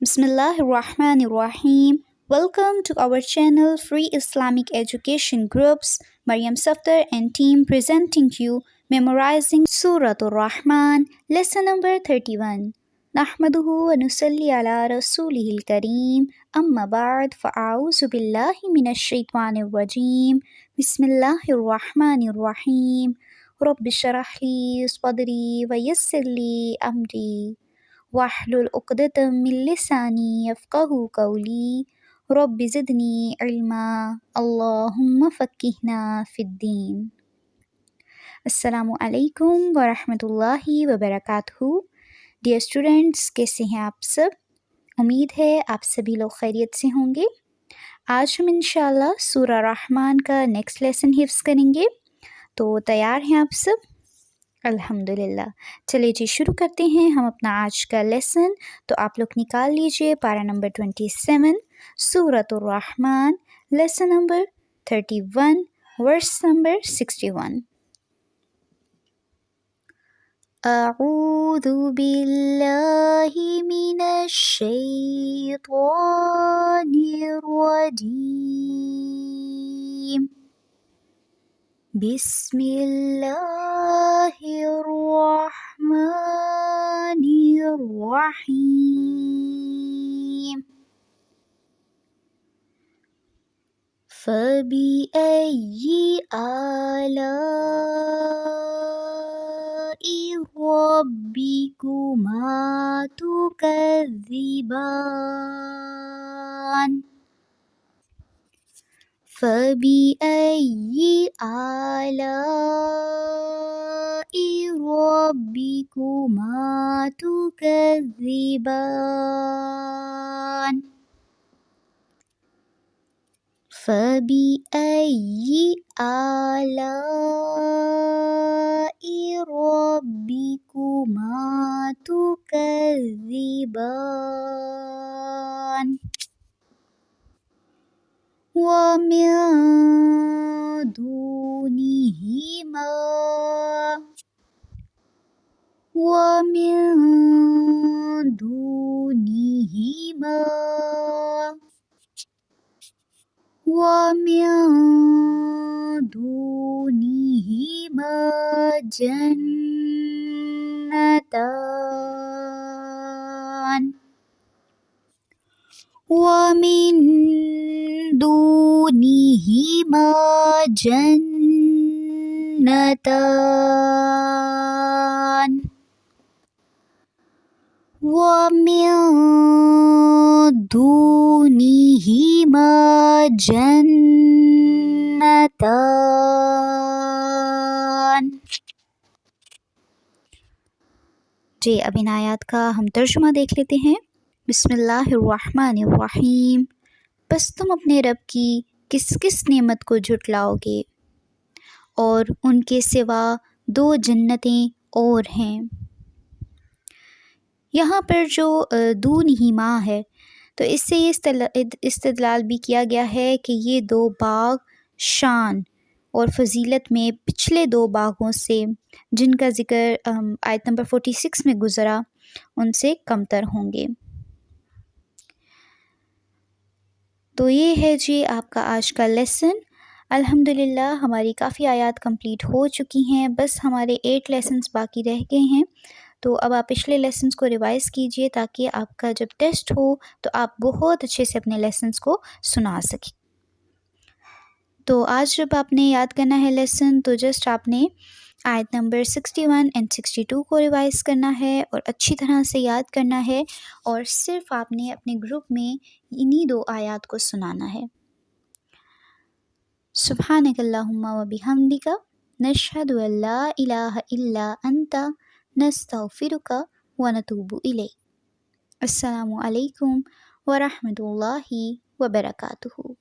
Bismillahirrahmanirrahim. Welcome to our channel Free Islamic Education Groups, Mariam Safdar and team presenting you Memorizing Surah Rahman, lesson number 31. نحمده ونصلي على رسوله الكريم أما بعد فأعوذ بالله من الشيطان الرجيم بسم الله الرحمن الرحيم رب اشرح لي صدري ويسر لي أمري واحلل عقدة من لساني يفقه قولي رب زدني علما اللهم فقهنا في الدين. अस्सलामु अलैकुम व रहमतुल्लाहि व बरकातहू। डियर स्टूडेंट्स, कैसे हैं आप सब? उम्मीद है आप सभी लोग खैरियत से होंगे। आज हम इंशाल्लाह सूरा रहमान का नेक्स्ट लेसन हिफ्ज़ करेंगे। तो तैयार हैं आप सब? अल्हम्दुलिल्लाह। चलिए जी शुरू करते हैं हम अपना आज का लेसन। तो आप लोग निकाल लीजिए पारा नंबर 27 सूरह Rahman, lesson number 31, verse number 61। अऊज़ु बिल्लाहि मिनश शैतानिर रजीम। बिस्मिल्लाहिर्रहमानिर्रहीम। फबिअय्यि आलाइ रब्बिकुमा तुकज़्ज़िबान। फबिअय्यि आलाइ रब्बिकुमा तुकज़्ज़िबान। फबिअय्यि आलाइ रब्बिकुमा तुकज़्ज़िबान। वमिन दूनिहिमा वमिन दूनिहिमा वमिन दूनिहिमा जन्नतान। वमिन दूनिहिमा जन्नतान। वमिन दूनिहिमा जन्नतान। जी अब इन आयात का हम तर्जुमा देख लेते हैं। बिस्मिल्लाहिर्रहमानिर्रहीम। बस तुम अपने रब की किस किस नेमत को झुटलाओगे और उनके सिवा 2 जन्नतें और हैं। यहाँ पर जो दून ही माँ है तो इससे ये इस्तिदलाल भी किया गया है कि ये 2 बाग शान और फजीलत में पिछले 2 बागों से जिनका ज़िक्र आयत नंबर 46 में गुज़रा उनसे कमतर होंगे। तो ये है जी आपका आज का लेसन। अल्हम्दुलिल्लाह हमारी काफ़ी आयात कंप्लीट हो चुकी हैं, बस हमारे 8 लेसन्स बाकी रह गए हैं। तो अब आप पिछले लेसन्स को रिवाइज़ कीजिए ताकि आपका जब टेस्ट हो तो आप बहुत अच्छे से अपने लेसन्स को सुना सकें। तो आज जब आपने याद करना है लेसन तो जस्ट आपने आयत नंबर 61 एंड 62 को रिवाइज़ करना है और अच्छी तरह से याद करना है और सिर्फ आपने अपने ग्रुप में इन्हीं 2 आयात को सुनाना है। सुब्हानकल्लाहुम्मा व बिहम्दिका नशहदु अल्ला इलाहा इल्ला अंता नस्तगफिरुका व नतूबु इलैक। अस्सलामु अलैकुम व रहमतुल्लाहि व बरकातुहू।